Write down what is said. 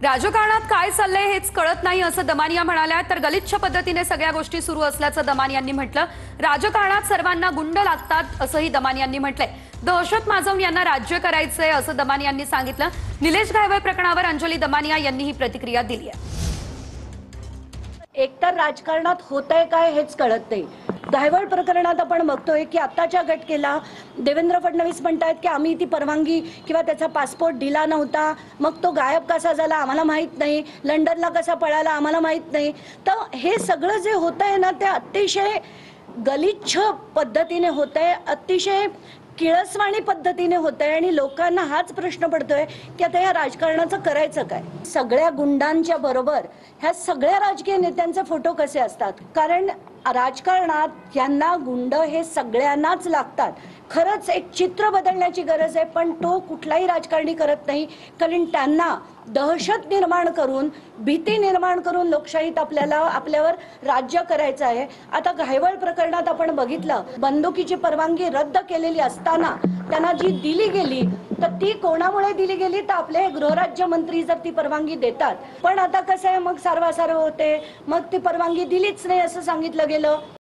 राजकारणात काय चाललंय हेच कळत नाही असं दमानिया म्हणाल्या, तर गलिच्छ पद्धतीने सगळ्या गोष्टी सुरू असल्याचं दमानियांनी म्हटलं। राजकारणात सर्वांना गुंड लागतात असंही दमानियांनी म्हटलंय। दहशत माजवून यांना राज्य करायचंय असं दमानियांनी सांगितलं। निलेश घायवळ प्रकरणावर अंजली दमानिया यांनी ही प्रतिक्रिया दिली आहे। एकतर राजकारणात होतंय काय हेच कळत नाही। घायवळ प्रकरणात आपण बघतोय की आत्ताच्या घटनेला देवेंद्र फडणवीस म्हणतात की आम्ही ती परवानगी किंवा त्याचा पासपोर्ट दिला नव्हता, मग तो गायब कसा झाला आम्हाला माहित नाही, लंडनला कसा पळाला आम्हाला माहित नाही। तर हे सगळं जे होतंय ना ते अतिशय गलिच्छ पद्धतीने होतंय, अतिशय किळसवाणी पद्धतीने होतंय आणि लोकांना हाच प्रश्न पडतोय की आता या राजकारणाचं करायचं काय। सगळ्या गुंडांच्या बरोबर ह्या सगळ्या राजकीय नेत्यांचे फोटो कसे असतात, कारण राजकारणात यांना गुंड हे सगळ्यांनाच लागतात। खरंच एक चित्र बदलण्याची गरज आहे, पण तो कुठलाही राजकारणी करत नाही, कारण त्यांना दहशत निर्माण करून भीती निर्माण करून लोकशाहीत आपल्यावर राज्य करायचं आहे। आता घायवळ प्रकरणात आपण बघितलं, बंदुकीची परवानगी रद्द केलेली असताना त्यांना जी दिली गेली तर ती कोणामुळे दिली गेली, तर आपले गृहराज्य मंत्री जर ती परवानगी देतात, पण आता कसं आहे मग सारवासारव होते, मग ती परवानगी दिलीच नाही असं सांगितलं गेलं।